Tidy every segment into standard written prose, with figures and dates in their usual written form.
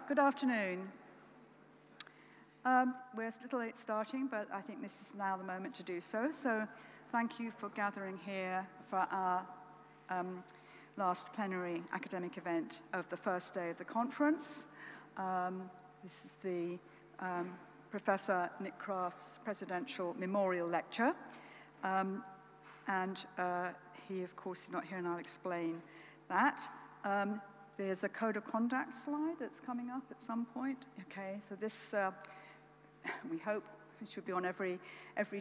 Good afternoon. We're a little late starting, but I think this is now the moment to do so. So thank you for gathering here for our last plenary academic event of the first day of the conference. This is the Professor Nick Kraft's Presidential Memorial Lecture. He, of course, is not here, and I'll explain that. There's a code of conduct slide that's coming up at some point. Okay, so this, we hope, it should be on every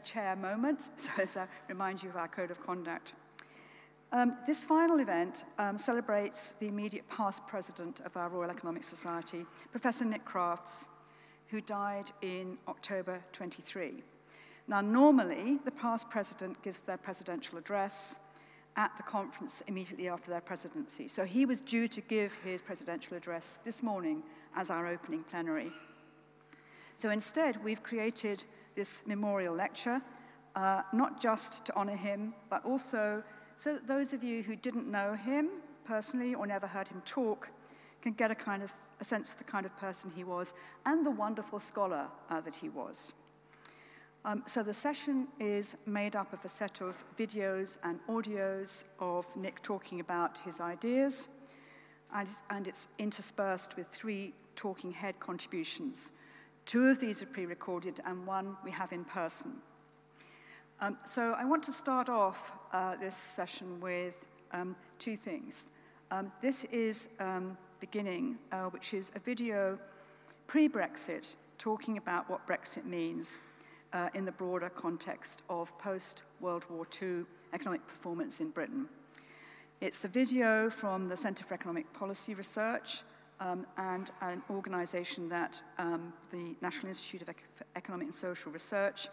chair moment, so as I remind you of our code of conduct. This final event celebrates the immediate past president of our Royal Economic Society, Professor Nick Crafts, who died in October 23. Now, normally, the past president gives their presidential address at the conference immediately after their presidency. So he was due to give his presidential address this morning as our opening plenary. So instead, we've created this memorial lecture, not just to honor him, but also so that those of you who didn't know him personally or never heard him talk can get a sense of the kind of person he was and the wonderful scholar that he was. So the session is made up of a set of videos and audios of Nick talking about his ideas, and it's interspersed with 3 talking head contributions. 2 of these are pre-recorded, and 1 we have in person. So I want to start off this session with 2 things. This is beginning, which is a video pre-Brexit talking about what Brexit means in the broader context of post-World War II economic performance in Britain. It's a video from the Centre for Economic Policy Research and an organisation that the National Institute of Economic and Social Research,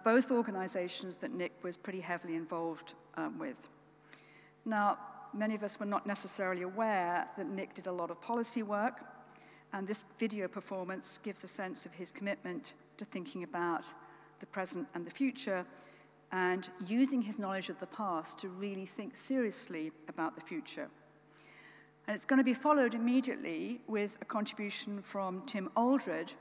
both organisations that Nick was pretty heavily involved with. Now, many of us were not necessarily aware that Nick did a lot of policy work, and this video performance gives a sense of his commitment to thinking about the present and the future, and using his knowledge of the past to really think seriously about the future. And it's going to be followed immediately with a contribution from Tim Aldred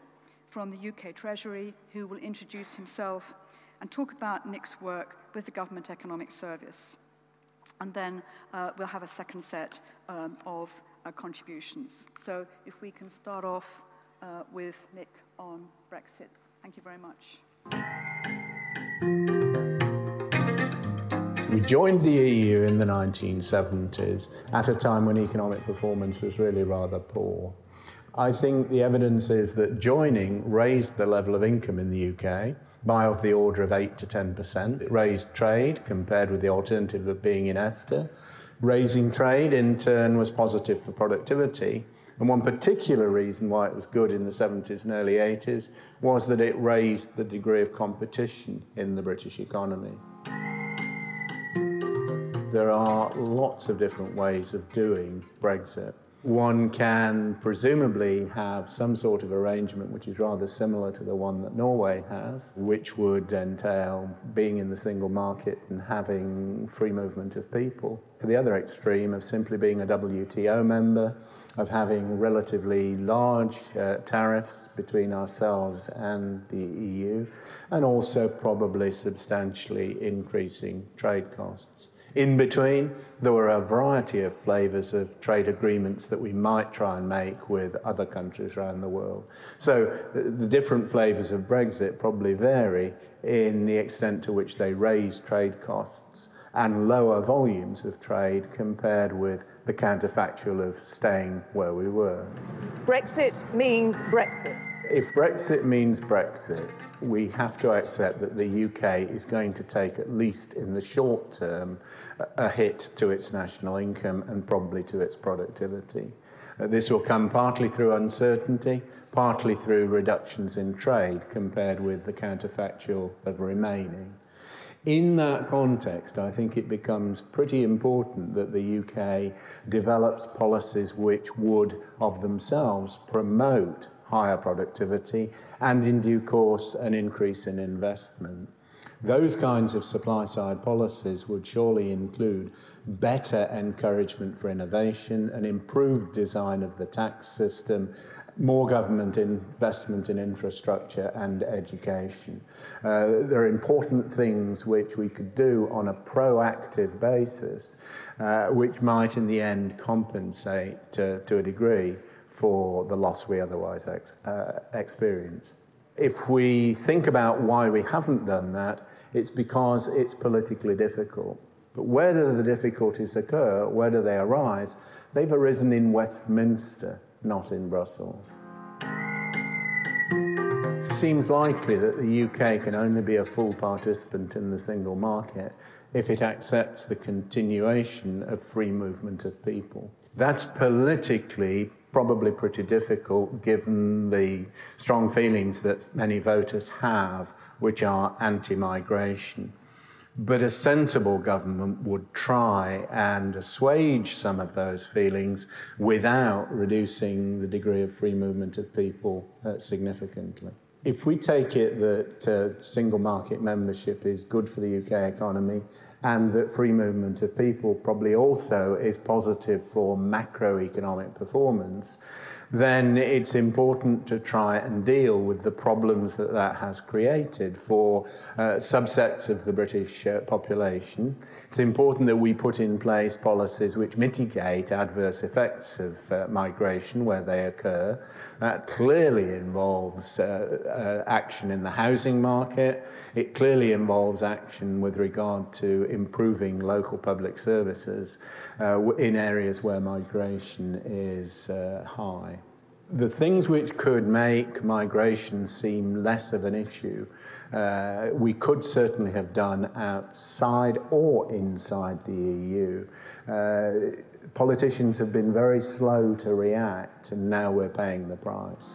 from the UK Treasury, who will introduce himself and talk about Nick's work with the Government Economic Service. And then we'll have a second set of contributions. So if we can start off with Nick on Brexit. Thank you very much. We joined the EU in the 1970s at a time when economic performance was really rather poor. I think the evidence is that joining raised the level of income in the UK by of the order of 8 to 10%. It raised trade compared with the alternative of being in EFTA. Raising trade, in turn, was positive for productivity. And one particular reason why it was good in the 70s and early 80s was that it raised the degree of competition in the British economy. There are lots of different ways of doing Brexit. One can presumably have some sort of arrangement which is rather similar to the one that Norway has, which would entail being in the single market and having free movement of people. To the other extreme of simply being a WTO member, of having relatively large tariffs between ourselves and the EU, and also probably substantially increasing trade costs. In between, there were a variety of flavours of trade agreements that we might try and make with other countries around the world. So the different flavours of Brexit probably vary in the extent to which they raise trade costs and lower volumes of trade compared with the counterfactual of staying where we were. Brexit means Brexit. If Brexit means Brexit, we have to accept that the UK is going to take, at least in the short term, a hit to its national income and probably to its productivity. This will come partly through uncertainty, partly through reductions in trade compared with the counterfactual of remaining. In that context, I think it becomes pretty important that the UK develops policies which would, of themselves, promote higher productivity and, in due course, an increase in investment. Those kinds of supply-side policies would surely include better encouragement for innovation, an improved design of the tax system, more government investment in infrastructure and education. There are important things which we could do on a proactive basis, which might in the end compensate to a degree for the loss we otherwise experience. If we think about why we haven't done that, it's because it's politically difficult. But where do the difficulties occur? Where do they arise? They've arisen in Westminster, not in Brussels. It seems likely that the UK can only be a full participant in the single market if it accepts the continuation of free movement of people. That's politically probably pretty difficult given the strong feelings that many voters have, which are anti-migration. But a sensible government would try and assuage some of those feelings without reducing the degree of free movement of people significantly. If we take it that single market membership is good for the UK economy and that free movement of people probably also is positive for macroeconomic performance, then it's important to try and deal with the problems that that has created for subsets of the British population. It's important that we put in place policies which mitigate adverse effects of migration where they occur. That clearly involves action in the housing market. It clearly involves action with regard to improving local public services in areas where migration is high. The things which could make migration seem less of an issue, we could certainly have done outside or inside the EU. Politicians have been very slow to react, and now we're paying the price.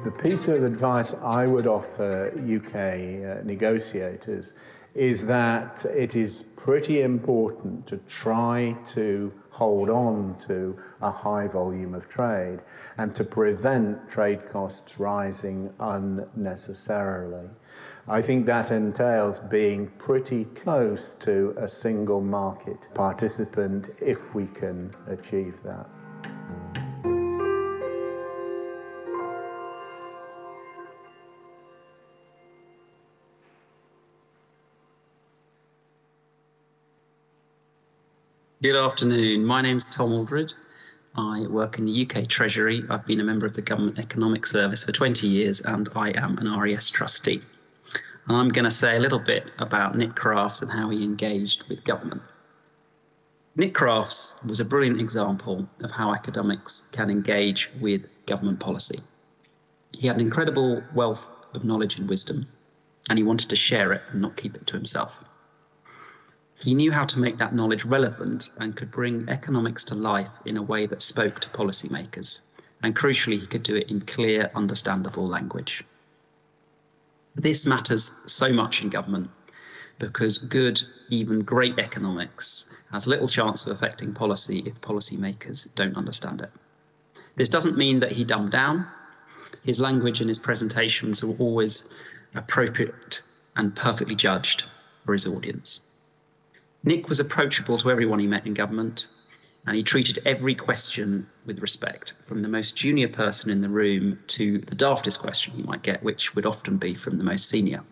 The piece of advice I would offer UK negotiators is that it is pretty important to try to hold on to a high volume of trade and to prevent trade costs rising unnecessarily. I think that entails being pretty close to a single market participant if we can achieve that. Good afternoon. My name's Tom Aldred. I work in the UK Treasury. I've been a member of the Government Economic Service for 20 years and I am an RES trustee. And I'm going to say a little bit about Nick Crafts and how he engaged with government. Nick Crafts was a brilliant example of how academics can engage with government policy. He had an incredible wealth of knowledge and wisdom, and he wanted to share it and not keep it to himself. He knew how to make that knowledge relevant and could bring economics to life in a way that spoke to policymakers. And crucially, he could do it in clear, understandable language. This matters so much in government because good, even great economics has little chance of affecting policy if policymakers don't understand it. This doesn't mean that he dumbed down. His language and his presentations were always appropriate and perfectly judged for his audience. Nick was approachable to everyone he met in government, and he treated every question with respect, from the most junior person in the room to the daftest question he might get, which would often be from the most senior.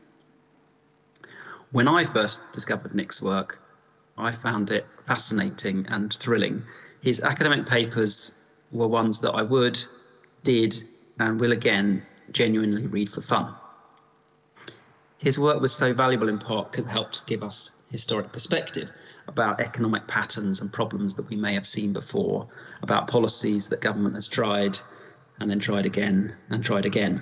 When I first discovered Nick's work, I found it fascinating and thrilling. His academic papers were ones that I would, did, and will again genuinely read for fun. His work was so valuable in part because it helped give us historic perspective about economic patterns and problems that we may have seen before, about policies that government has tried and then tried again and tried again,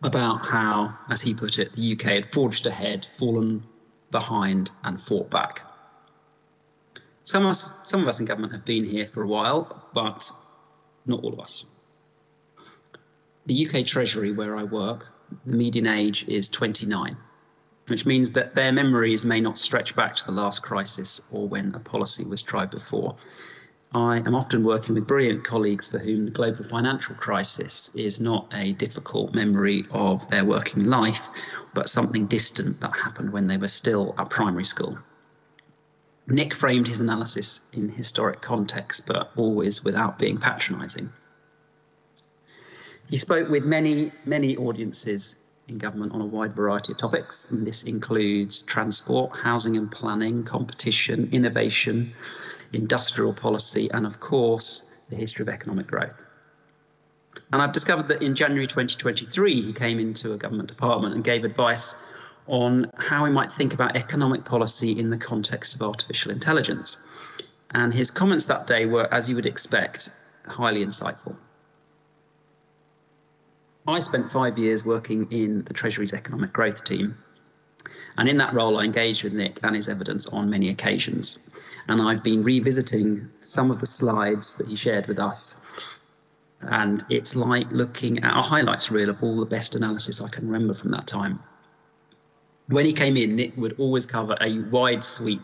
about how, as he put it, the UK had forged ahead, fallen behind and fought back. Some of us in government have been here for a while, but not all of us. The UK Treasury, where I work, the median age is 29. Which means that their memories may not stretch back to the last crisis or when a policy was tried before. I am often working with brilliant colleagues for whom the global financial crisis is not a difficult memory of their working life, but something distant that happened when they were still at primary school. Nick framed his analysis in historic context, but always without being patronising. He spoke with many audiences in government on a wide variety of topics, and this includes transport, housing and planning, competition, innovation, industrial policy, and of course, the history of economic growth. And I've discovered that in January 2023, he came into a government department and gave advice on how we might think about economic policy in the context of artificial intelligence. And his comments that day were, as you would expect, highly insightful. I spent 5 years working in the Treasury's economic growth team. And in that role, I engaged with Nick and his evidence on many occasions. And I've been revisiting some of the slides that he shared with us. And it's like looking at a highlights reel of all the best analysis I can remember from that time. When he came in, Nick would always cover a wide sweep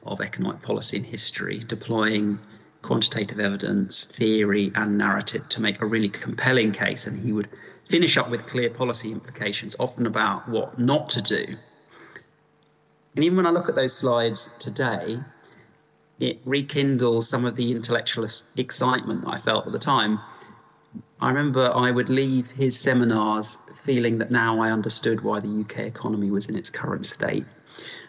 of economic policy and history, deploying quantitative evidence, theory, and narrative to make a really compelling case. And he would finish up with clear policy implications, often about what not to do. And even when I look at those slides today, it rekindles some of the intellectual excitement that I felt at the time. I remember I would leave his seminars feeling that now I understood why the UK economy was in its current state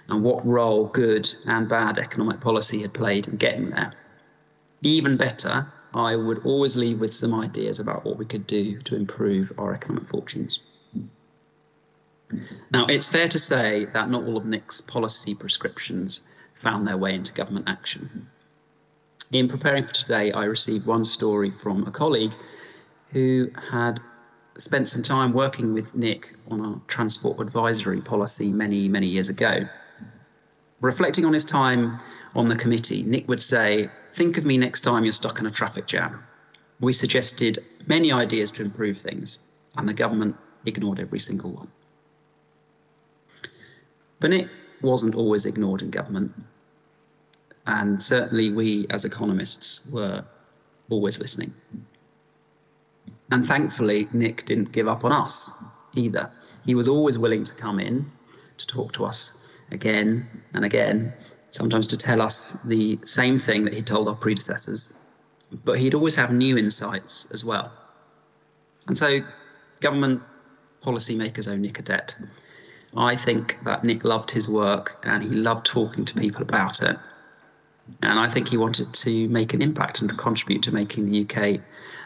and what role good and bad economic policy had played in getting there. Even better, I would always leave with some ideas about what we could do to improve our economic fortunes. Now, it's fair to say that not all of Nick's policy prescriptions found their way into government action. In preparing for today, I received one story from a colleague who had spent some time working with Nick on a transport advisory policy many years ago. Reflecting on his time on the committee, Nick would say, "Think of me next time you're stuck in a traffic jam." We suggested many ideas to improve things, and the government ignored every single one. But Nick wasn't always ignored in government, and certainly we as economists were always listening. And thankfully, Nick didn't give up on us either. He was always willing to come in to talk to us again and again, sometimes to tell us the same thing that he told our predecessors, but he'd always have new insights as well. And so government policymakers owe Nick a debt. I think that Nick loved his work and he loved talking to people about it. And I think he wanted to make an impact and to contribute to making the UK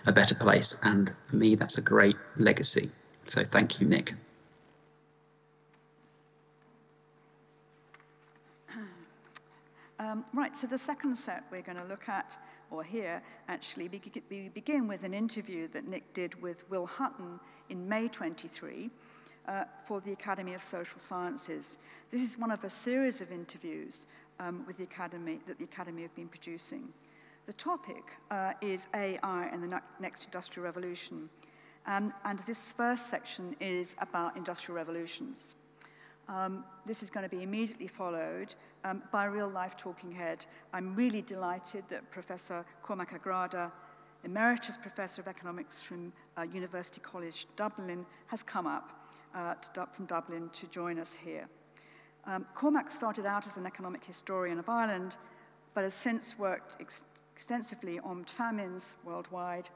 a better place. And for me, that's a great legacy. So thank you, Nick. Right, so the second set we're going to look at, or hear, actually, we begin with an interview that Nick did with Will Hutton in May 23 for the Academy of Social Sciences. This is one of a series of interviews with the Academy that the Academy have been producing. The topic is AI and the next industrial revolution. And this first section is about industrial revolutions. This is going to be immediately followed by a real-life talking head. I'm really delighted that Professor Cormac Gráda, Emeritus Professor of Economics from University College Dublin, has come up from Dublin to join us here. Cormac started out as an economic historian of Ireland, but has since worked extensively on famines worldwide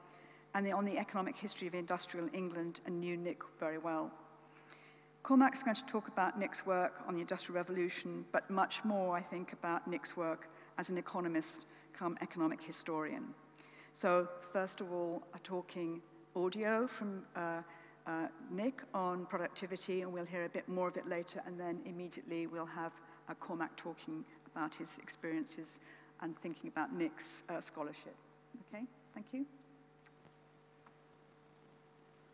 and on the economic history of industrial England, and knew Nick very well. Cormac's going to talk about Nick's work on the Industrial Revolution, but much more, I think, about Nick's work as an economist come economic historian. So first of all, a talking audio from Nick on productivity, and we'll hear a bit more of it later, and then immediately we'll have Cormac talking about his experiences and thinking about Nick's scholarship. Okay, thank you.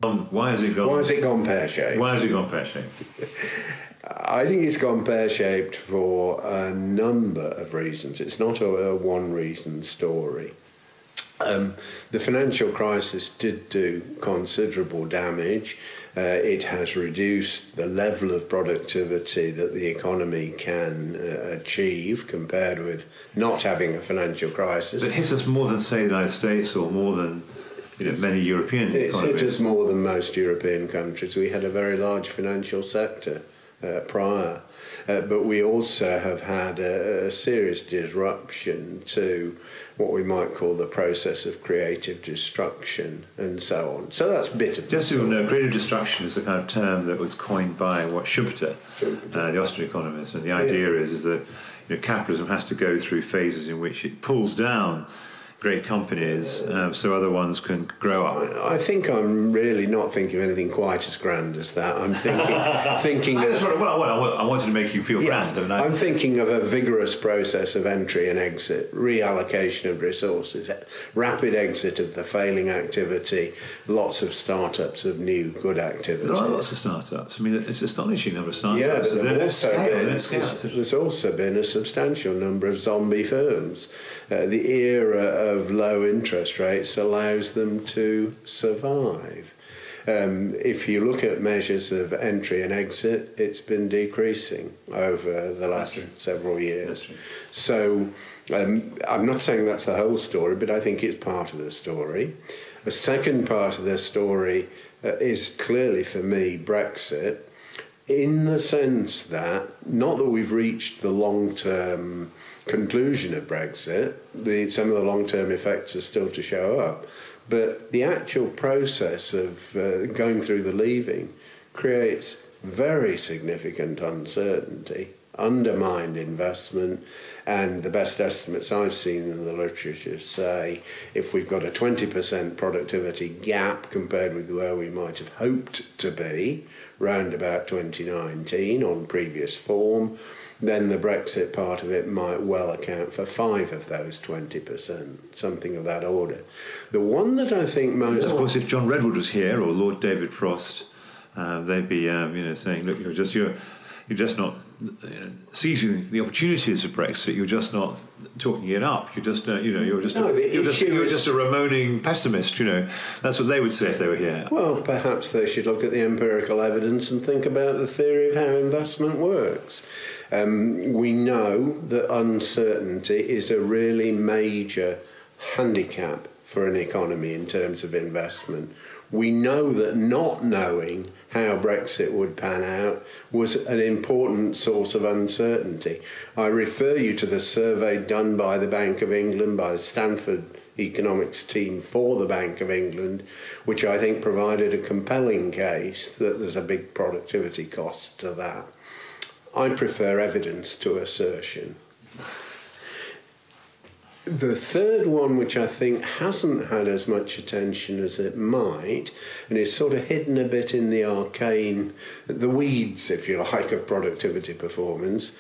Why has it gone pear-shaped? Why has it gone pear-shaped? I think it's gone pear-shaped for a number of reasons. It's not a one-reason story. The financial crisis did do considerable damage. It has reduced the level of productivity that the economy can achieve compared with not having a financial crisis. But it hits us more than, say, the United States or more than many European economies. It's hit us more than most European countries. We had a very large financial sector prior. But we also have had a serious disruption to what we might call the process of creative destruction and so on. So that's a bit of... Just so you know, creative destruction is the kind of term that was coined by Schumpeter, the Austrian economist. And the idea is that capitalism has to go through phases in which it pulls down great companies so other ones can grow up. I think I'm really not thinking of anything quite as grand as that. I'm thinking of... I wanted to make you feel grand. I'm thinking of a vigorous process of entry and exit, reallocation of resources, rapid exit of the failing activity, lots of startups of new good activity. There are lots of startups. I mean, it's an astonishing number of startups. Yeah, but there's also been a substantial number of zombie firms. The era of low interest rates allows them to survive. If you look at measures of entry and exit, it's been decreasing over the last several years. So I'm not saying that's the whole story, but I think it's part of the story. A second part of the story is clearly for me Brexit, in the sense that, not that we've reached the long-term conclusion of Brexit, some of the long-term effects are still to show up, but the actual process of going through the leaving creates very significant uncertainty, undermined investment, and the best estimates I've seen in the literature say if we've got a 20% productivity gap compared with where we might have hoped to be round about 2019 on previous form, then the Brexit part of it might well account for 5 of those 20%, something of that order. The one that I think most... Of course, if John Redwood was here, or Lord David Frost, they'd be saying, look, you're just not seizing the opportunities of Brexit. You're just not talking it up. You're just a Ramoning pessimist. That's what they would say if they were here. Well, perhaps they should look at the empirical evidence and think about the theory of how investment works. We know that uncertainty is a really major handicap for an economy in terms of investment. We know that not knowing how Brexit would pan out was an important source of uncertainty. I refer you to the survey done by the Bank of England, by the Stanford economics team for the Bank of England, which I think provided a compelling case that there's a big productivity cost to that. I prefer evidence to assertion. The third one, which I think hasn't had as much attention as it might, and is sort of hidden a bit in the arcane, the weeds, if you like, of productivity performance,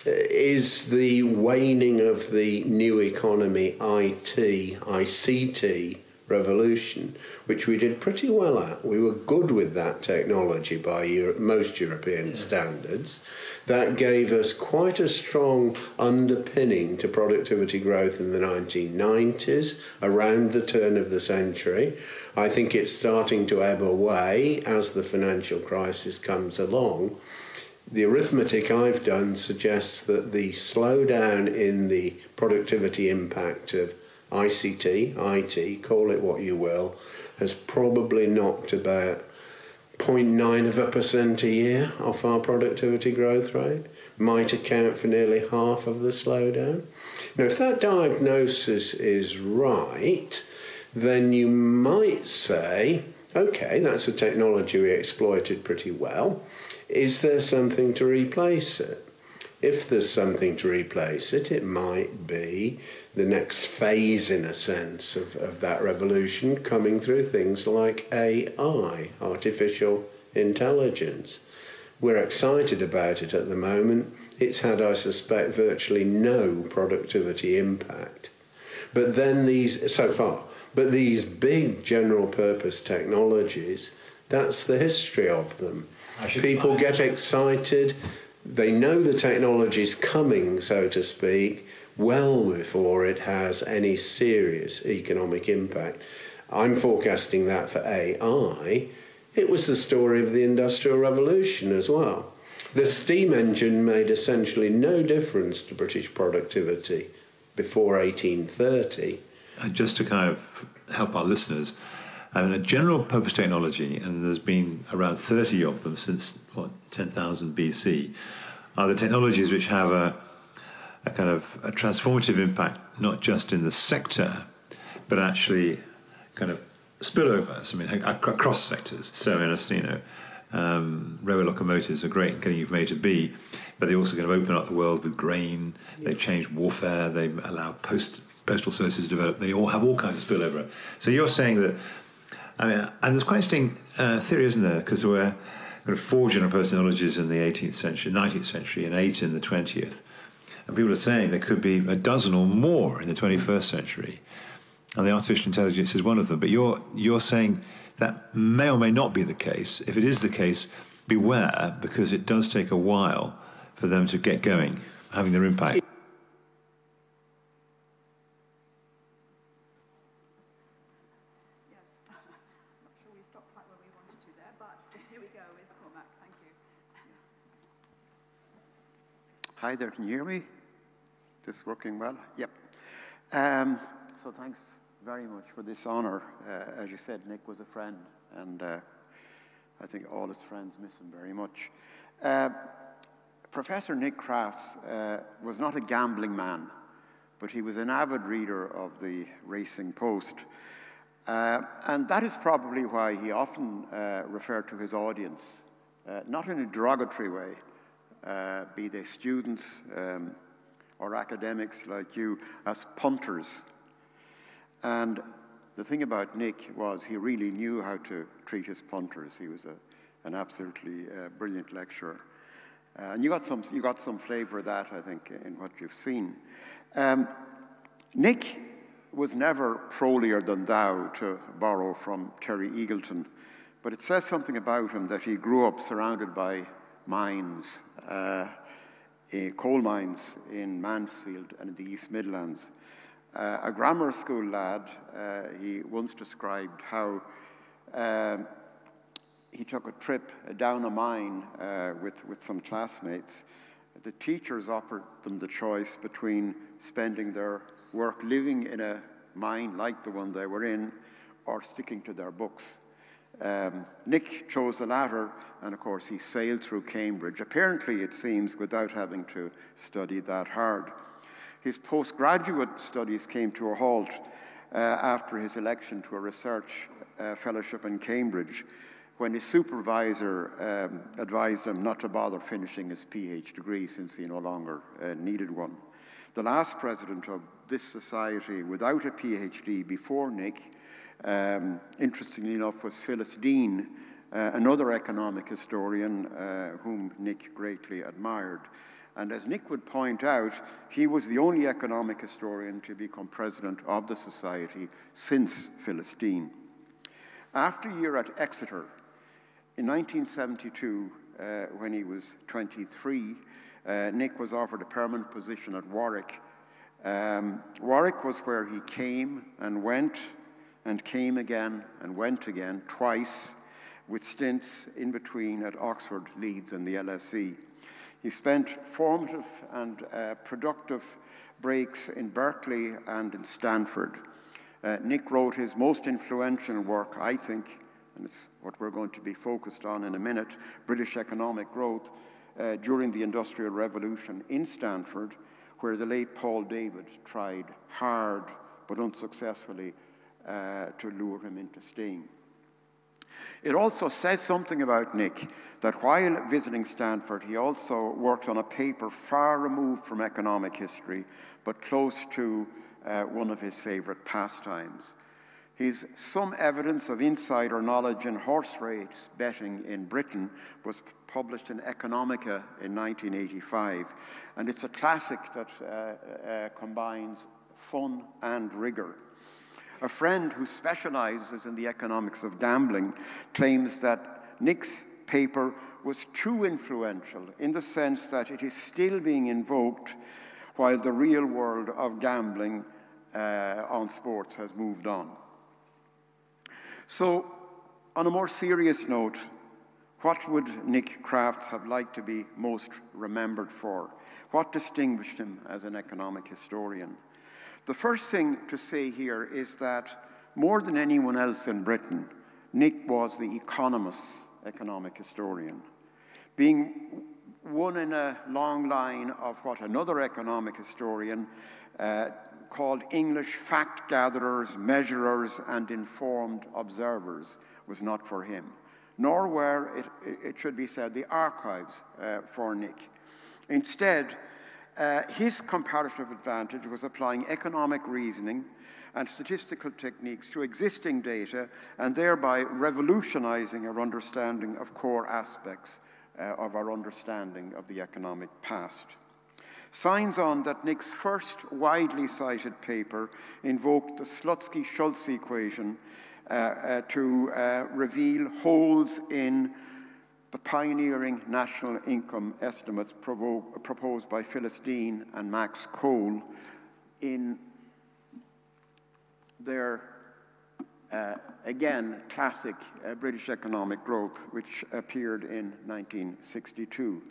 is the waning of the new economy ICT revolution, which we did pretty well at. We were good with that technology by most European standards. That gave us quite a strong underpinning to productivity growth in the 1990s, around the turn of the century. I think it's starting to ebb away as the financial crisis comes along. The arithmetic I've done suggests that the slowdown in the productivity impact of ICT, IT, call it what you will, has probably knocked about 0.9% a year off our productivity growth rate, might account for nearly half of the slowdown. Now, if that diagnosis is right, then you might say, okay, that's a technology we exploited pretty well. Is there something to replace it? If there's something to replace it, it might be the next phase, in a sense, of that revolution coming through things like AI, artificial intelligence. We're excited about it at the moment. It's had, I suspect, virtually no productivity impact. But then these big general purpose technologies, that's the history of them. People get excited. They know the technology's coming, so to speak. well before it has any serious economic impact. I'm forecasting that for AI. It was the story of the Industrial Revolution as well. The steam engine made essentially no difference to British productivity before 1830. Just to kind of help our listeners, I mean, a general purpose technology, and there's been around 30 of them since, 10,000 BC, are the technologies which have a kind of a transformative impact, not just in the sector, but actually kind of spillovers, I mean, across sectors. So, railway locomotives are great in getting you from A to B, but they also kind of open up the world with grain, they change warfare, they allow postal services to develop, they all have all kinds of spillover. So you're saying that, I mean, and there's quite interesting theory, isn't there? Because there were kind of 4 general purpose technologies in the 18th century, 19th century, and 8 in the 20th. And people are saying there could be a dozen or more in the 21st century. And the artificial intelligence is one of them. But you're saying that may or may not be the case. If it is the case, beware, because it does take a while for them to get going, having their impact. Yes, I'm not sure we stopped quite where we wanted to there, but here we go with Cormac. Thank you. Hi there, can you hear me? This working well? Yep. So thanks very much for this honour. As you said, Nick was a friend, and I think all his friends miss him very much. Professor Nick Crafts was not a gambling man, but he was an avid reader of the Racing Post. And that is probably why he often referred to his audience, not in a derogatory way, be they students or academics like you, as punters. And the thing about Nick was he really knew how to treat his punters. He was an absolutely brilliant lecturer. And you got some flavour of that, I think, in what you've seen. Nick was never prolier than thou, to borrow from Terry Eagleton, but it says something about him that he grew up surrounded by mines, coal mines in Mansfield and in the East Midlands. A grammar school lad, he once described how he took a trip down a mine with some classmates. The teachers offered them the choice between spending their work living in a mine like the one they were in or sticking to their books. Nick chose the latter, and of course he sailed through Cambridge, apparently it seems without having to study that hard. His postgraduate studies came to a halt after his election to a research fellowship in Cambridge, when his supervisor advised him not to bother finishing his PhD degree since he no longer needed one. The last president of this society without a PhD before Nick, interestingly enough, was Phyllis Dean, another economic historian whom Nick greatly admired. And as Nick would point out, he was the only economic historian to become president of the society since Phyllis Dean. After a year at Exeter, in 1972, when he was 23, Nick was offered a permanent position at Warwick. Warwick was where he came and went, and came again and went again, twice, with stints in between at Oxford, Leeds, and the LSE. He spent formative and productive breaks in Berkeley and in Stanford. Nick wrote his most influential work, I think, and it's what we're going to be focused on in a minute, British Economic Growth, during the Industrial Revolution in Stanford, where the late Paul David tried hard but unsuccessfully to lure him into staying. It also says something about Nick that while visiting Stanford, he also worked on a paper far removed from economic history, but close to one of his favorite pastimes. His Some Evidence of Insider Knowledge in Horse Race Betting in Britain was published in Economica in 1985, and it's a classic that combines fun and rigor. A friend who specializes in the economics of gambling claims that Nick's paper was too influential in the sense that it is still being invoked while the real world of gambling on sports has moved on. So, on a more serious note, what would Nick Crafts have liked to be most remembered for? What distinguished him as an economic historian? The first thing to say here is that more than anyone else in Britain, Nick was the economist's economic historian, being one in a long line of what another economic historian called English fact gatherers, measurers, and informed observers was not for him, nor were, it should be said, the archives for Nick. Instead, his comparative advantage was applying economic reasoning and statistical techniques to existing data and thereby revolutionizing our understanding of core aspects of our understanding of the economic past. Signs on that Nick's first widely cited paper invoked the Slutsky-Schultz equation to reveal holes in the pioneering national income estimates proposed by Phyllis Dean and Max Cole in their, again, classic British economic growth, which appeared in 1962.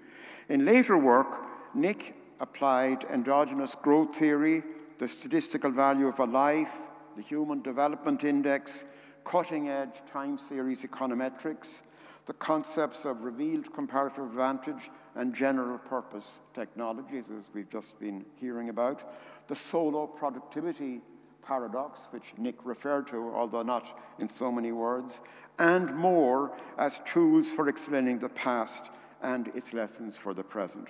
In later work, Nick applied endogenous growth theory, the statistical value of a life, the Human Development Index, cutting-edge time series econometrics, the concepts of revealed comparative advantage and general purpose technologies, as we've just been hearing about, the solo productivity paradox, which Nick referred to, although not in so many words, and more as tools for explaining the past and its lessons for the present.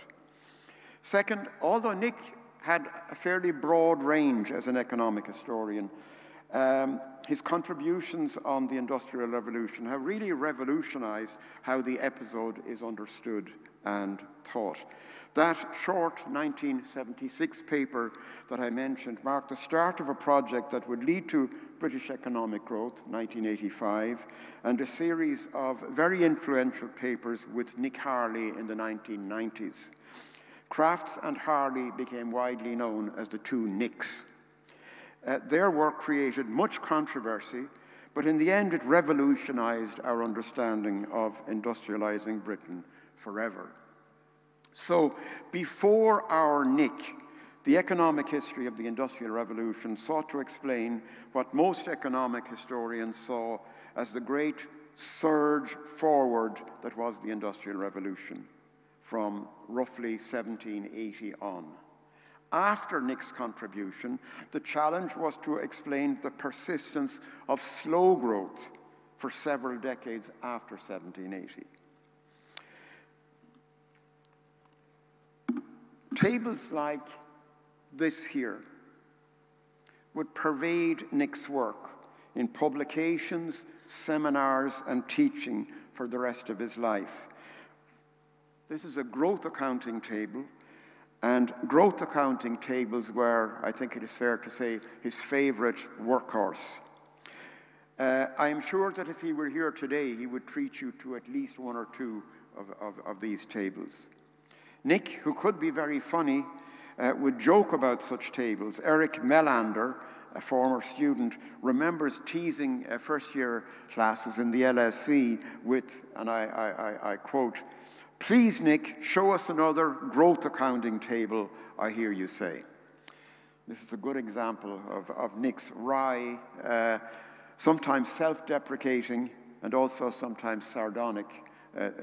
Second, although Nick had a fairly broad range as an economic historian, his contributions on the Industrial Revolution have really revolutionized how the episode is understood and taught. That short 1976 paper that I mentioned marked the start of a project that would lead to British economic growth, 1985, and a series of very influential papers with Nick Harley in the 1990s. Crafts and Harley became widely known as the two Nicks. Their work created much controversy, but in the end it revolutionized our understanding of industrializing Britain forever. So before our Nick, the economic history of the Industrial Revolution sought to explain what most economic historians saw as the great surge forward that was the Industrial Revolution from roughly 1780 on. After Nick's contribution, the challenge was to explain the persistence of slow growth for several decades after 1780. Tables like this here would pervade Nick's work in publications, seminars, and teaching for the rest of his life. This is a growth accounting table, and growth accounting tables were, I think it is fair to say, his favorite workhorse. I am sure that if he were here today, he would treat you to at least one or two of these tables. Nick, who could be very funny, would joke about such tables. Eric Melander, a former student, remembers teasing first-year classes in the LSE with, and I quote, "Please, Nick, show us another growth accounting table, I hear you say." This is a good example of Nick's wry, sometimes self-deprecating, and also sometimes sardonic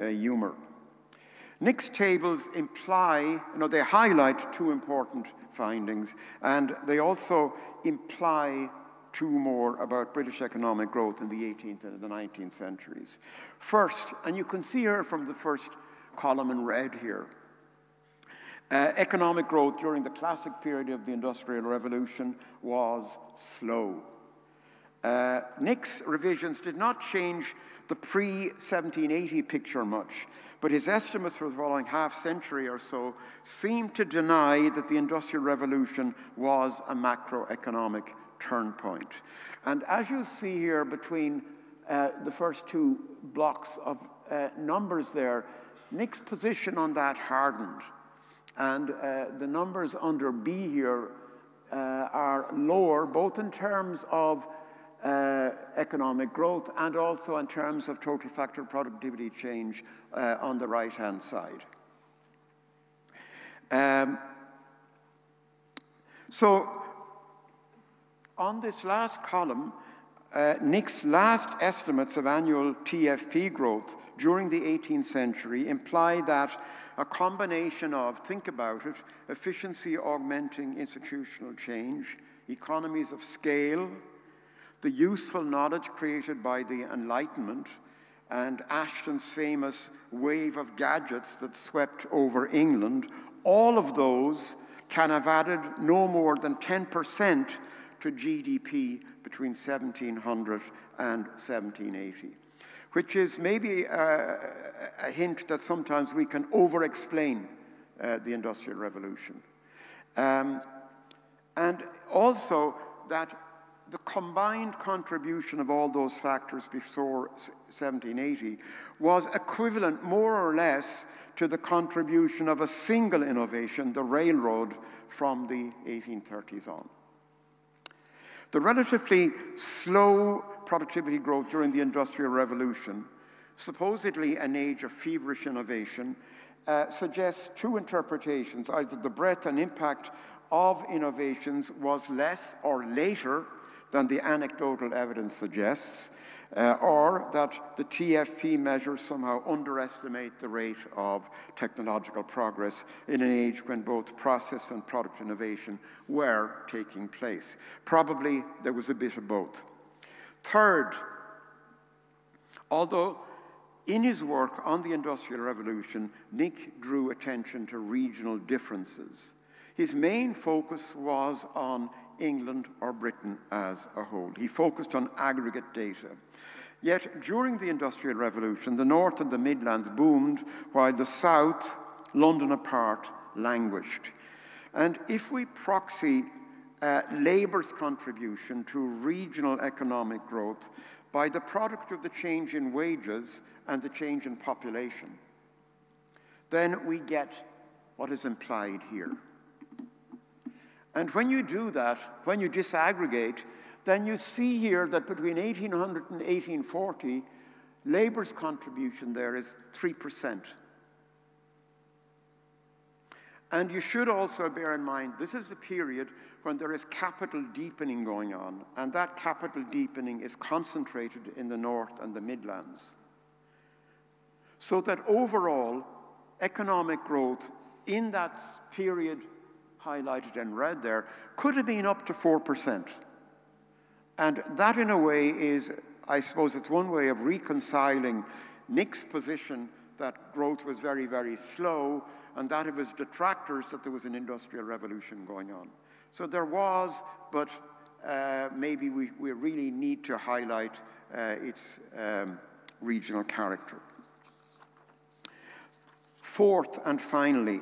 humor. Nick's tables imply, they highlight two important findings, and they also imply two more about British economic growth in the 18th and the 19th centuries. First, and you can see here from the first column in red here, economic growth during the classic period of the Industrial Revolution was slow. Nick's revisions did not change the pre-1780 picture much, but his estimates for the following half-century or so seemed to deny that the Industrial Revolution was a macroeconomic turn point. And as you'll see here between the first two blocks of numbers there, Nick's position on that hardened. And the numbers under B here are lower, both in terms of economic growth and also in terms of total factor productivity change on the right-hand side. So on this last column, Nick's last estimates of annual TFP growth during the 18th century imply that a combination of, think about it, efficiency augmenting institutional change, economies of scale, the useful knowledge created by the Enlightenment, and Ashton's famous wave of gadgets that swept over England, all of those can have added no more than 10% to GDP between 1700 and 1780, which is maybe a hint that sometimes we can over-explain the Industrial Revolution. And also that the combined contribution of all those factors before 1780 was equivalent, more or less, to the contribution of a single innovation, the railroad, from the 1830s on. The relatively slow productivity growth during the Industrial Revolution, supposedly an age of feverish innovation, suggests two interpretations. Either the breadth and impact of innovations was less or later than the anecdotal evidence suggests, or that the TFP measures somehow underestimate the rate of technological progress in an age when both process and product innovation were taking place. Probably there was a bit of both. Third, although in his work on the Industrial Revolution, Nick drew attention to regional differences, his main focus was on England or Britain as a whole. He focused on aggregate data. Yet during the Industrial Revolution, the North and the Midlands boomed, while the South, London apart, languished. And if we proxy labour's contribution to regional economic growth by the product of the change in wages and the change in population, then we get what is implied here. And when you do that, when you disaggregate, then you see here that between 1800 and 1840, labour's contribution there is 3%. And you should also bear in mind, this is a period when there is capital deepening going on, and that capital deepening is concentrated in the North and the Midlands. So that overall, economic growth in that period highlighted in red there could have been up to 4%. And that in a way is, I suppose it's one way of reconciling Nick's position that growth was very, very slow, and that of his detractors that there was an industrial revolution going on. So there was, but maybe we really need to highlight its regional character. Fourth and finally,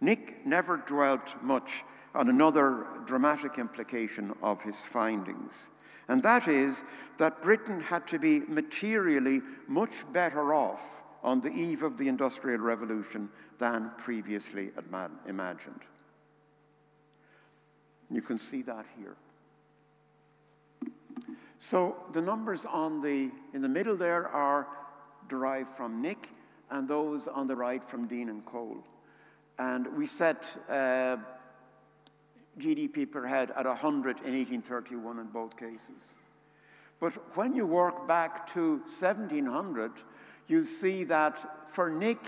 Nick never dwelt much on another dramatic implication of his findings, and that is that Britain had to be materially much better off on the eve of the Industrial Revolution than previously imagined. You can see that here. So the numbers in the middle there are derived from Nick, and those on the right from Dean and Cole. And we set GDP per head at 100 in 1831 in both cases. But when you work back to 1700, you'll see that for Nick,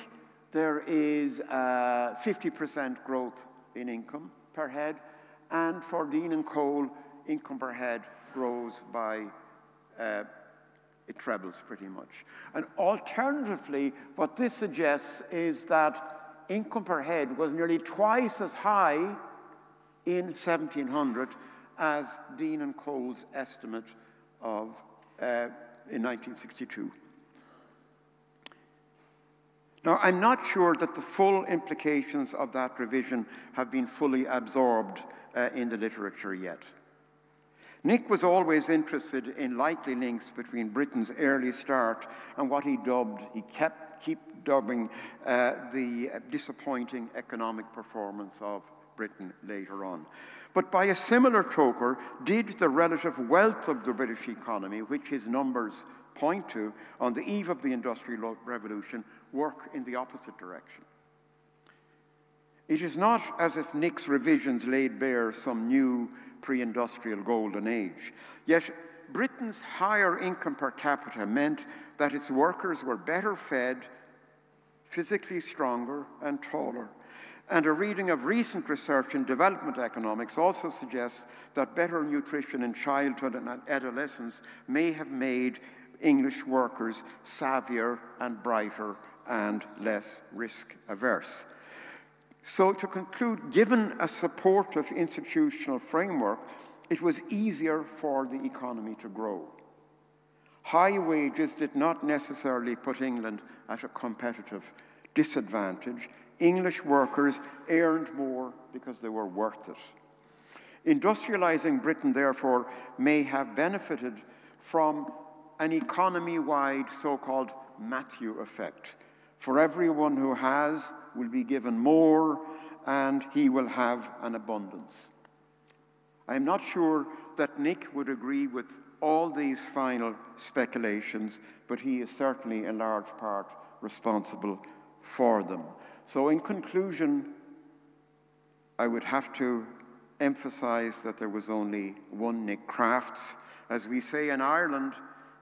there is 50% growth in income per head, and for Dean and Cole, income per head grows by, it trebles pretty much. And alternatively, what this suggests is that income per head was nearly twice as high in 1700 as Dean and Cole's estimate of in 1962. Now, I'm not sure that the full implications of that revision have been fully absorbed in the literature yet. Nick was always interested in likely links between Britain's early start and what he dubbed, he kept keep dubbing the disappointing economic performance of Britain later on. But by a similar token, did the relative wealth of the British economy, which his numbers point to on the eve of the Industrial Revolution, work in the opposite direction? It is not as if Nick's revisions laid bare some new pre-industrial golden age. Yet Britain's higher income per capita meant that its workers were better fed, physically stronger and taller. And a reading of recent research in development economics also suggests that better nutrition in childhood and adolescence may have made English workers savvier and brighter and less risk-averse. So to conclude, given a supportive institutional framework, it was easier for the economy to grow. High wages did not necessarily put England at a competitive disadvantage. English workers earned more because they were worth it. Industrializing Britain, therefore, may have benefited from an economy-wide so-called Matthew effect. For everyone who has will be given more, and he will have an abundance. I'm not sure that Nick would agree with all these final speculations, but he is certainly in large part responsible for them. So in conclusion, I would have to emphasize that there was only one Nick Crafts. As we say in Ireland,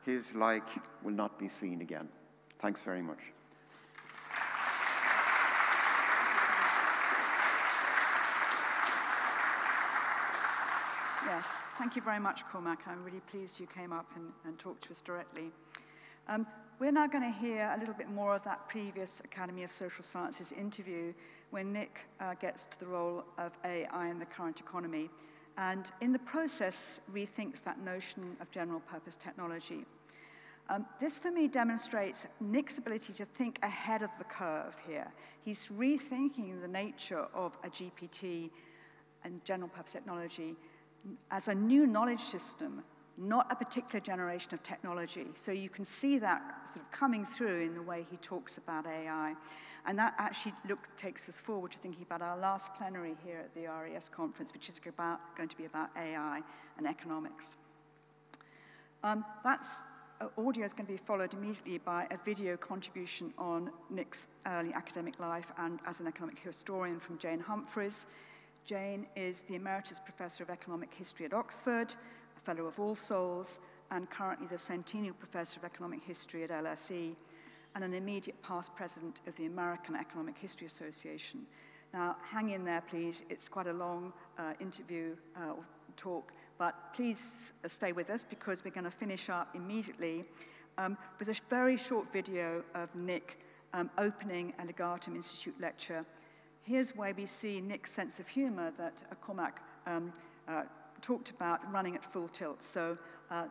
his like will not be seen again. Thanks very much. Yes, thank you very much, Cormac. I'm really pleased you came up and talked to us directly. We're now going to hear a little bit more of that previous Academy of Social Sciences interview when Nick gets to the role of AI in the current economy, and in the process rethinks that notion of general purpose technology. This, for me, demonstrates Nick's ability to think ahead of the curve here. He's rethinking the nature of a GPT and general purpose technology as a new knowledge system, not a particular generation of technology. So you can see that sort of coming through in the way he talks about AI. And that actually takes us forward to thinking about our last plenary here at the RES conference, which is going to be about AI and economics. Audio is going to be followed immediately by a video contribution on Nick's early academic life and as an economic historian from Jane Humphries. Jane is the Emeritus Professor of Economic History at Oxford, a Fellow of All Souls, and currently the Centennial Professor of Economic History at LSE, and an immediate past president of the American Economic History Association. Now, hang in there, please. It's quite a long interview talk, but please stay with us because we're going to finish up immediately with a very short video of Nick opening a Legatum Institute lecture. Here's where we see Nick's sense of humor that Cormac talked about running at full tilt. So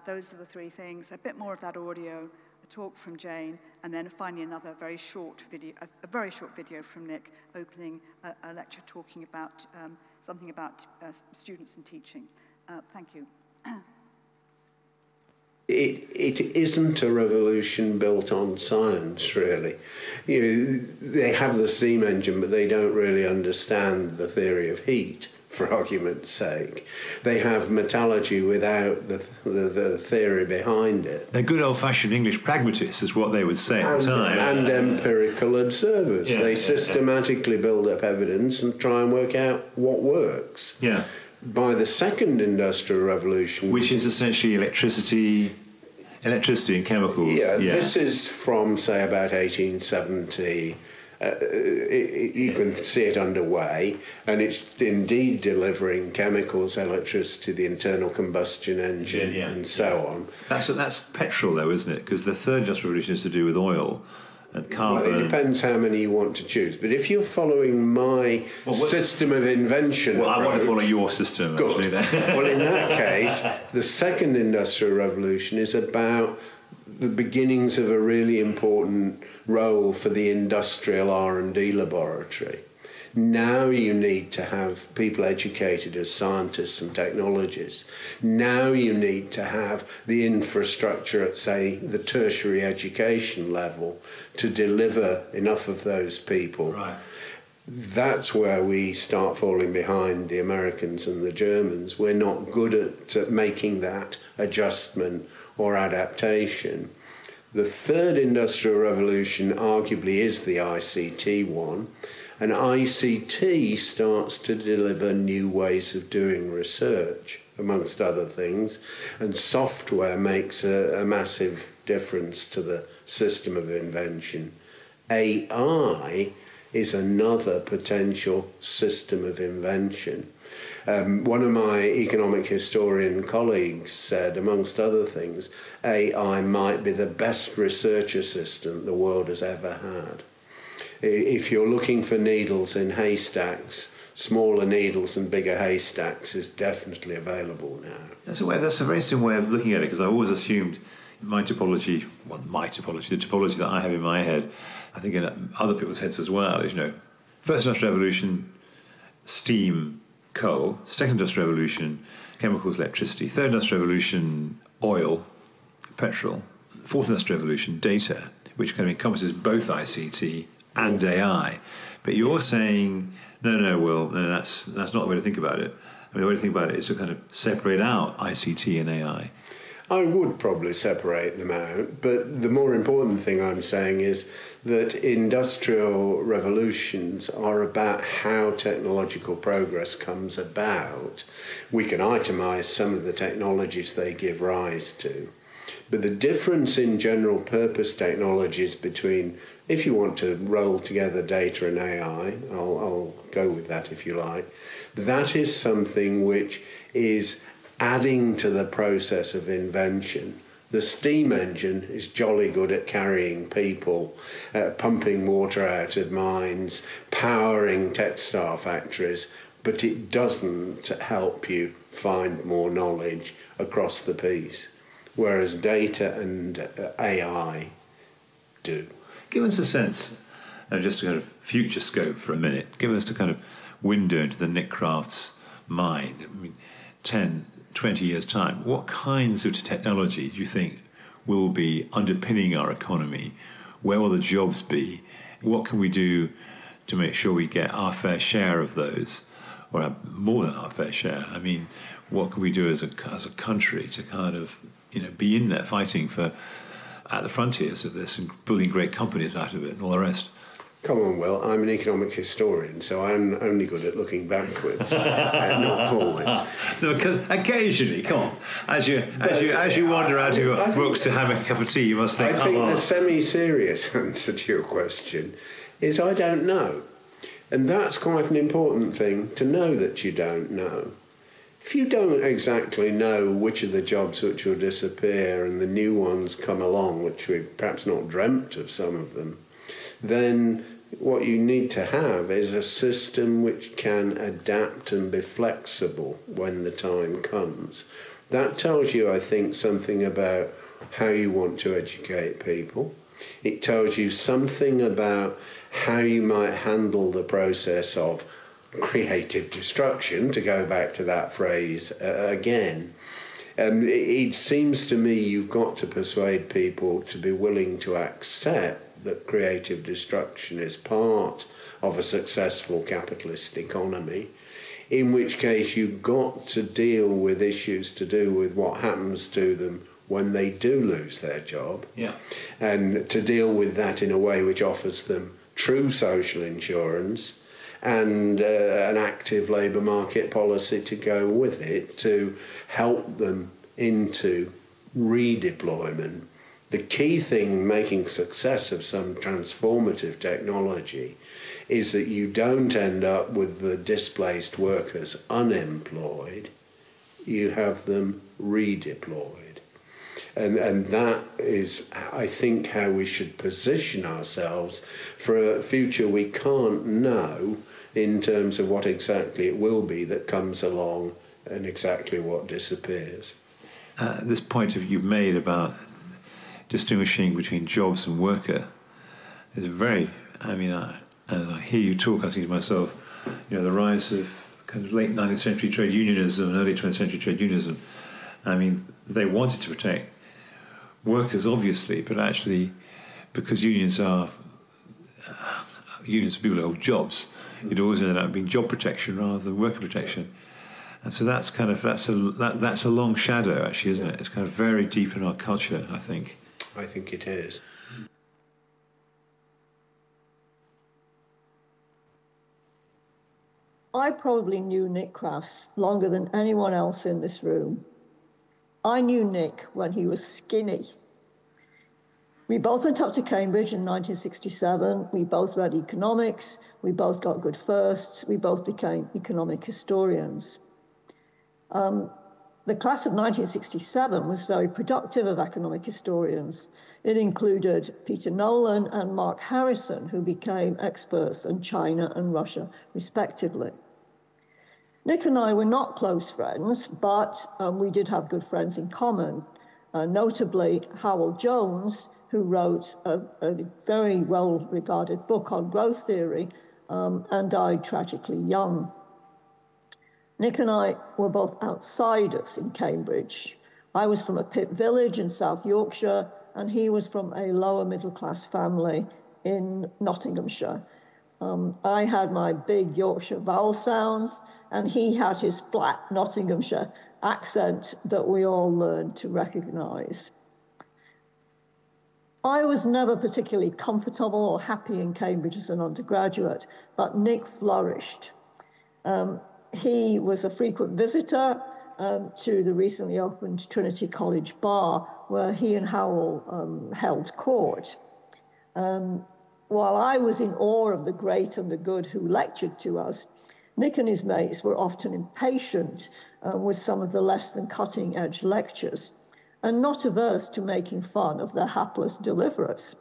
those are the three things. A bit more of that audio, a talk from Jane, and then finally another very short video, a very short video from Nick opening a lecture talking about something about students and teaching. Thank you. It isn't a revolution built on science, really. They have the steam engine, but they don't really understand the theory of heat, for argument's sake. They have metallurgy without the theory behind it. They're good old-fashioned English pragmatists, is what they would say at the time. And empirical observers. Yeah, they systematically build up evidence and try and work out what works. Yeah. By the second industrial revolution, which is essentially electricity and chemicals. Yeah, this is from, say, about 1870. You can see it underway, and it's indeed delivering chemicals, electricity, the internal combustion engine, and so on. That's petrol, though, isn't it? Because the third industrial revolution is to do with oil and carbon. Well, it depends how many you want to choose. But if you're following my system of invention approach, I want to follow your system, actually. Well, in that case, the second industrial revolution is about the beginnings of a really important role for the industrial R&D laboratory. Now you need to have people educated as scientists and technologists. Now you need to have the infrastructure at, say, the tertiary education level to deliver enough of those people. Right. That's where we start falling behind the Americans and the Germans. We're not good at making that adjustment or adaptation. The third industrial revolution arguably is the ICT one, and ICT starts to deliver new ways of doing research, amongst other things, and software makes a massive difference to the system of invention. AI is another potential system of invention. One of my economic historian colleagues said, amongst other things, AI might be the best research assistant the world has ever had. If you're looking for needles in haystacks, smaller needles and bigger haystacks is definitely available now. That's a very simple way of looking at it, because I always assumed the topology that I have in my head, I think in other people's heads as well, is, first industrial revolution, steam, coal; second industrial revolution, chemicals, electricity; third industrial revolution, oil, petrol; fourth industrial revolution, data, which kind of encompasses both ICT and AI. But you're saying, no, that's not the way to think about it. I mean, the way to think about it is to kind of separate out ICT and AI. I would probably separate them out, but the more important thing I'm saying is that industrial revolutions are about how technological progress comes about. We can itemize some of the technologies they give rise to, but the difference in general purpose technologies between, if you want to roll together data and AI, I'll go with that if you like, that is something which is adding to the process of invention. The steam engine is jolly good at carrying people, pumping water out of mines, powering textile factories, but it doesn't help you find more knowledge across the piece, whereas data and AI do. Give us a sense, just a kind of future scope for a minute, give us a kind of window into the Nick Craft's mind. I mean, 10, 20 years' time, what kinds of technology do you think will be underpinning our economy? Where will the jobs be? What can we do to make sure we get our fair share of those, or more than our fair share? I mean, what can we do as a country to kind of, be in there fighting at the frontiers of this and building great companies out of it and all the rest? Come on, Will, I'm an economic historian, so I'm only good at looking backwards, not forwards. No, occasionally, come on. As you wander out of your books to have a cup of tea, you must think, I think the semi-serious answer to your question is I don't know. And that's quite an important thing, to know that you don't know. If you don't exactly know which of the jobs which will disappear and the new ones come along, which we've perhaps not dreamt of some of them, then what you need to have is a system which can adapt and be flexible when the time comes. That tells you, I think, something about how you want to educate people. It tells you something about how you might handle the process of creative destruction, to go back to that phrase again. It seems to me you've got to persuade people to be willing to accept that creative destruction is part of a successful capitalist economy, in which case you've got to deal with issues to do with what happens to them when they do lose their job, and to deal with that in a way which offers them true social insurance and an active labour market policy to go with it to help them into redeployment. The key thing in making success of some transformative technology is that you don't end up with the displaced workers unemployed, you have them redeployed. And that is, I think, how we should position ourselves for a future we can't know in terms of what exactly it will be that comes along and exactly what disappears. This point you've made about distinguishing between jobs and worker is very, And I hear you talk, I think to myself, the rise of kind of late 19th century trade unionism and early 20th century trade unionism. I mean, they wanted to protect workers, obviously, but actually, because unions are people who hold jobs, it always ended up being job protection rather than worker protection. And so that's a long shadow, actually, isn't it? It's kind of very deep in our culture, I think. I think it is. I probably knew Nick Crafts longer than anyone else in this room. I knew Nick when he was skinny. We both went up to Cambridge in 1967. We both read economics. We both got good firsts. We both became economic historians. The class of 1967 was very productive of economic historians. It included Peter Nolan and Mark Harrison, who became experts in China and Russia, respectively. Nick and I were not close friends, but we did have good friends in common, notably Howell Jones, who wrote a very well-regarded book on growth theory and died tragically young. Nick and I were both outsiders in Cambridge. I was from a pit village in South Yorkshire, and he was from a lower middle-class family in Nottinghamshire. I had my big Yorkshire vowel sounds, and he had his flat Nottinghamshire accent that we all learned to recognize. I was never particularly comfortable or happy in Cambridge as an undergraduate, but Nick flourished. He was a frequent visitor to the recently opened Trinity College bar, where he and Howell held court. While I was in awe of the great and the good who lectured to us, Nick and his mates were often impatient with some of the less than cutting-edge lectures, and not averse to making fun of their hapless deliverers.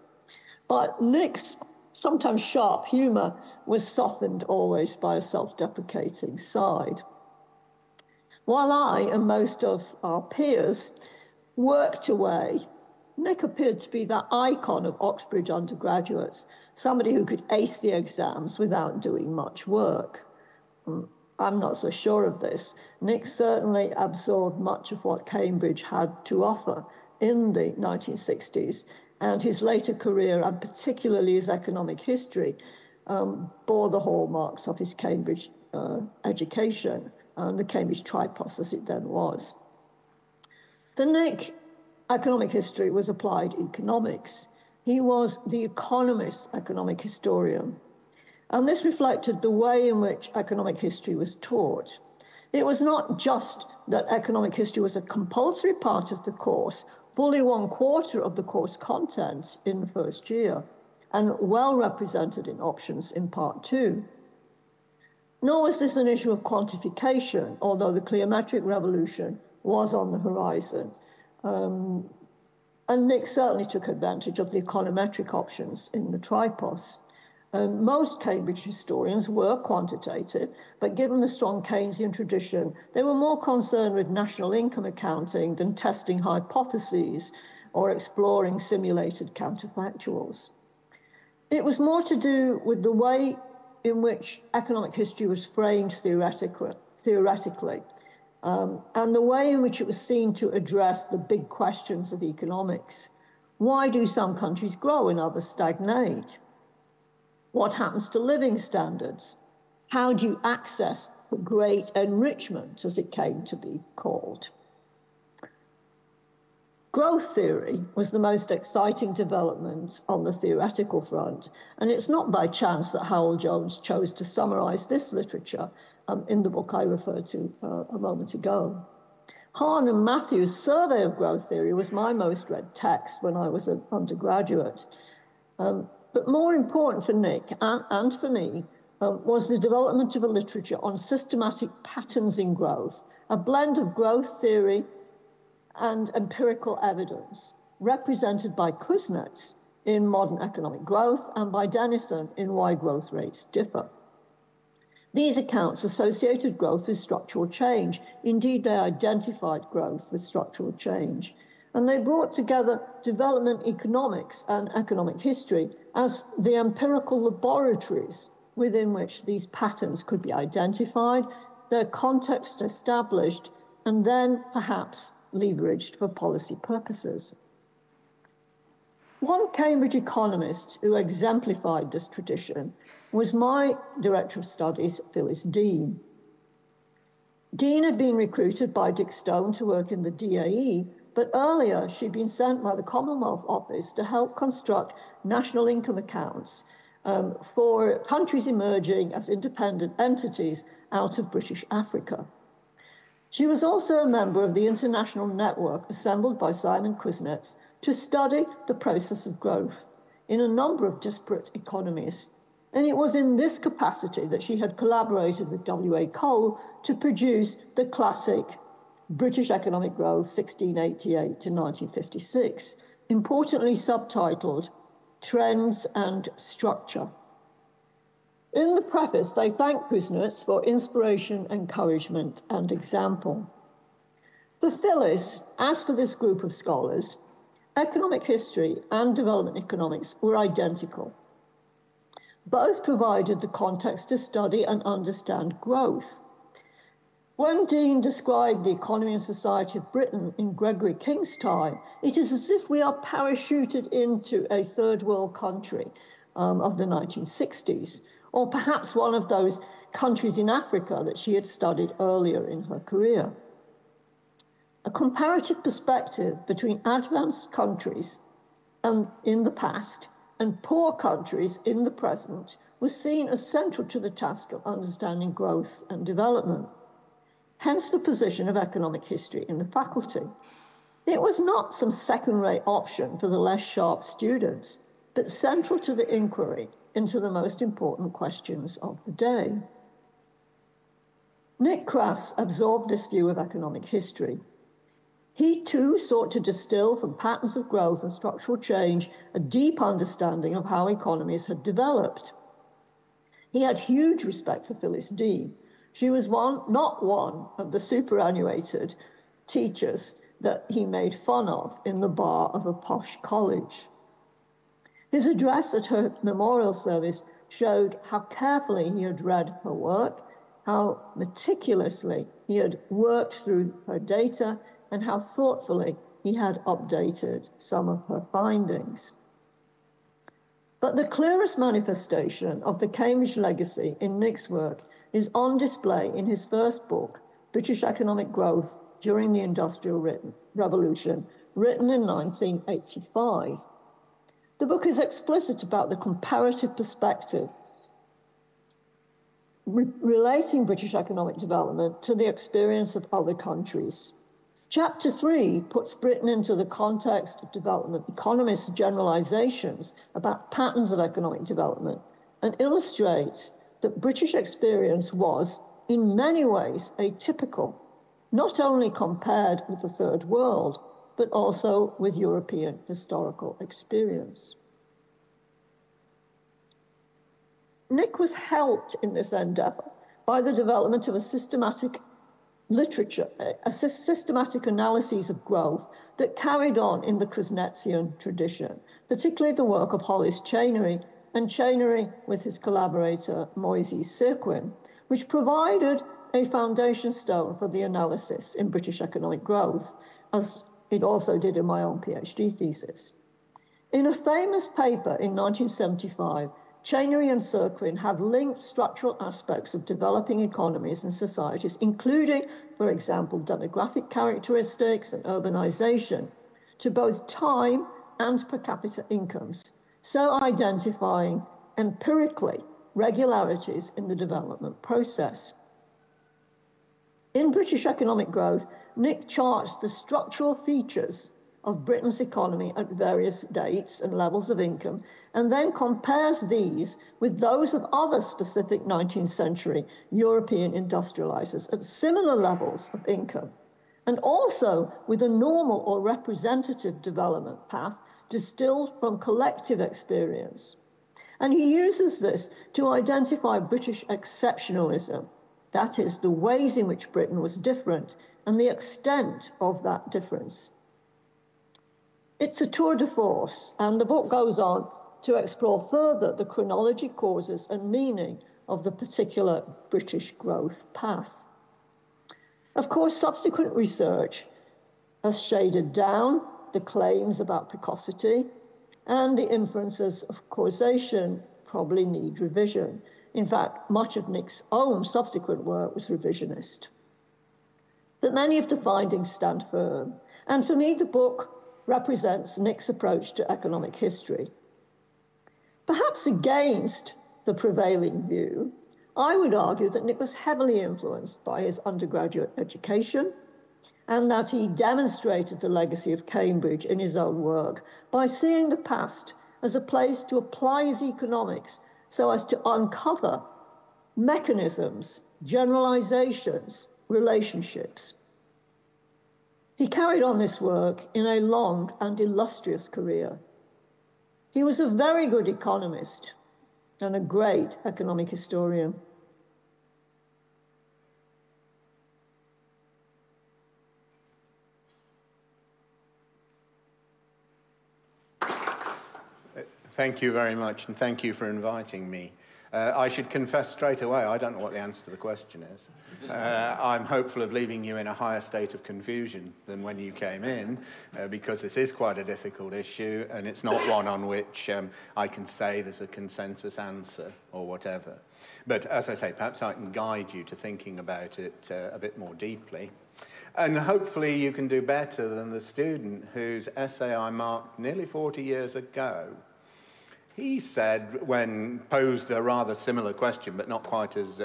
But Nick's sometimes sharp humour was softened always by a self-deprecating side. While I and most of our peers worked away, Nick appeared to be that icon of Oxbridge undergraduates, somebody who could ace the exams without doing much work. I'm not so sure of this. Nick certainly absorbed much of what Cambridge had to offer in the 1960s, and his later career, and particularly his economic history, bore the hallmarks of his Cambridge education, and the Cambridge Tripos as it then was. For Nick, economic history was applied economics. He was the economist's economic historian. And this reflected the way in which economic history was taught. It was not just that economic history was a compulsory part of the course, fully 1/4 of the course content in the first year, and well represented in options in part 2. Nor was this an issue of quantification, although the cliometric revolution was on the horizon. And Nick certainly took advantage of the econometric options in the Tripos. Most Cambridge historians were quantitative, but given the strong Keynesian tradition, they were more concerned with national income accounting than testing hypotheses or exploring simulated counterfactuals. It was more to do with the way in which economic history was framed theoretically, and the way in which it was seen to address the big questions of economics. Why do some countries grow and others stagnate? What happens to living standards? How do you access the great enrichment, as it came to be called? Growth theory was the most exciting development on the theoretical front, and it's not by chance that Howell Jones chose to summarize this literature in the book I referred to a moment ago. Hahn and Matthews' survey of growth theory was my most read text when I was an undergraduate. But more important for Nick and for me was the development of a literature on systematic patterns in growth, a blend of growth theory and empirical evidence, represented by Kuznets in Modern Economic Growth and by Dennison in Why Growth Rates Differ. These accounts associated growth with structural change. Indeed, they identified growth with structural change. And they brought together development economics and economic history as the empirical laboratories within which these patterns could be identified, their context established, and then perhaps leveraged for policy purposes. One Cambridge economist who exemplified this tradition was my Director of Studies, Phyllis Dean. Dean had been recruited by Dick Stone to work in the DAE, but earlier she'd been sent by the Commonwealth Office to help construct national income accounts for countries emerging as independent entities out of British Africa. She was also a member of the international network assembled by Simon Kuznets to study the process of growth in a number of disparate economies. And it was in this capacity that she had collaborated with W.A. Cole to produce the classic British Economic Growth 1688 to 1956, importantly subtitled Trends and Structure. In the preface, they thank Kuznets for inspiration, encouragement, and example. For Phyllis, as for this group of scholars, economic history and development economics were identical. Both provided the context to study and understand growth. When Dean described the economy and society of Britain in Gregory King's time, it is as if we are parachuted into a third world country of the 1960s, or perhaps one of those countries in Africa that she had studied earlier in her career. A comparative perspective between advanced countries in the past and poor countries in the present was seen as central to the task of understanding growth and development. Hence the position of economic history in the faculty. It was not some second-rate option for the less sharp students, but central to the inquiry into the most important questions of the day. Nick Crafts absorbed this view of economic history. He too sought to distill from patterns of growth and structural change a deep understanding of how economies had developed. He had huge respect for Phyllis Dean. She was not one of the superannuated teachers that he made fun of in the bar of a posh college. His address at her memorial service showed how carefully he had read her work, how meticulously he had worked through her data, and how thoughtfully he had updated some of her findings. But the clearest manifestation of the Cambridge legacy in Nick's work is on display in his first book, British Economic Growth During the Industrial Revolution, written in 1985. The book is explicit about the comparative perspective relating British economic development to the experience of other countries. Chapter 3 puts Britain into the context of development economists' generalizations about patterns of economic development and illustrates that British experience was, in many ways, atypical, not only compared with the Third World, but also with European historical experience. Nick was helped in this endeavor by the development of a systematic literature, a systematic analyses of growth that carried on in the Kuznetian tradition, particularly the work of Hollis Chainery and Chainery with his collaborator Moises Sirquin, which provided a foundation stone for the analysis in British economic growth, as it also did in my own PhD thesis. In a famous paper in 1975, Chainery and Sirquin had linked structural aspects of developing economies and societies, including, for example, demographic characteristics and urbanization, to both time and per capita incomes, so identifying empirically regularities in the development process. In British economic growth, Nick charts the structural features of Britain's economy at various dates and levels of income, and then compares these with those of other specific 19th century European industrializers at similar levels of income, and also with a normal or representative development path distilled from collective experience. And he uses this to identify British exceptionalism, that is, the ways in which Britain was different and the extent of that difference. It's a tour de force, and the book goes on to explore further the chronology, causes, and meaning of the particular British growth path. Of course, subsequent research has shaded down the claims about precocity, and the inferences of causation probably need revision. In fact, much of Nick's own subsequent work was revisionist. But many of the findings stand firm, and for me, the book represents Nick's approach to economic history. Perhaps against the prevailing view, I would argue that Nick was heavily influenced by his undergraduate education, and that he demonstrated the legacy of Cambridge in his own work by seeing the past as a place to apply his economics so as to uncover mechanisms, generalizations, relationships. He carried on this work in a long and illustrious career. He was a very good economist and a great economic historian. Thank you very much, and thank you for inviting me. I should confess straight away, I don't know what the answer to the question is. I'm hopeful of leaving you in a higher state of confusion than when you came in, because this is quite a difficult issue, and it's not one on which I can say there's a consensus answer or whatever. But as I say, perhaps I can guide you to thinking about it a bit more deeply. And hopefully you can do better than the student whose essay I marked nearly 40 years ago. He said, when posed a rather similar question, but not quite as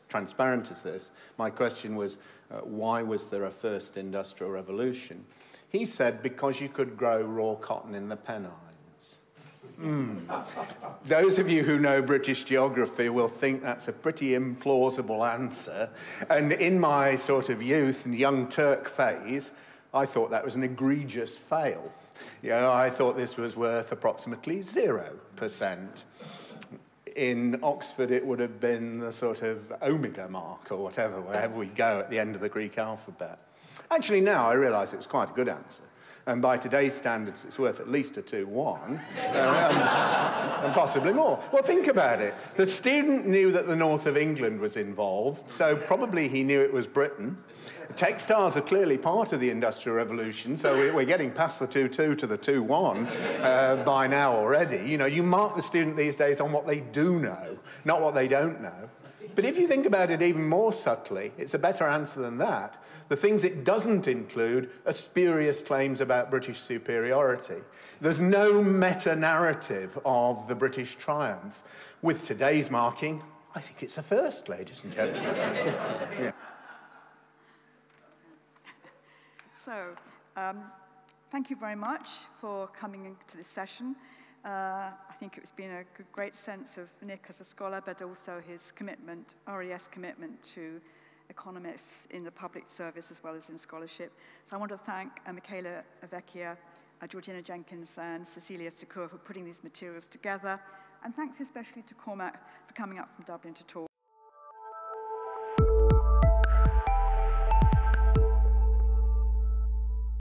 transparent as this, my question was, why was there a first industrial revolution? He said, because you could grow raw cotton in the Pennines. Those of you who know British geography will think that's a pretty implausible answer. And in my sort of youth and young Turk phase, I thought that was an egregious fail. You know, I thought this was worth approximately 0%. In Oxford, it would have been the sort of omega mark or whatever, wherever we go at the end of the Greek alphabet. Actually, now I realise it was quite a good answer. And by today's standards, it's worth at least a 2-1, and possibly more. Well, think about it. The student knew that the north of England was involved, so probably he knew it was Britain. Textiles are clearly part of the Industrial Revolution, so we're getting past the 2-2 to the 2-1 by now already. You know, you mark the student these days on what they do know, not what they don't know. But if you think about it even more subtly, it's a better answer than that. The things it doesn't include are spurious claims about British superiority. There's no meta-narrative of the British triumph. With today's marking, I think it's a first, ladies and gentlemen. Yeah. So, thank you very much for coming into this session. I think it's been a great sense of Nick as a scholar, but also his commitment, RES commitment to economists in the public service as well as in scholarship. So I want to thank Michaela Vecchia, Georgina Jenkins, and Cecilia Secur for putting these materials together. And thanks especially to Cormac for coming up from Dublin to talk.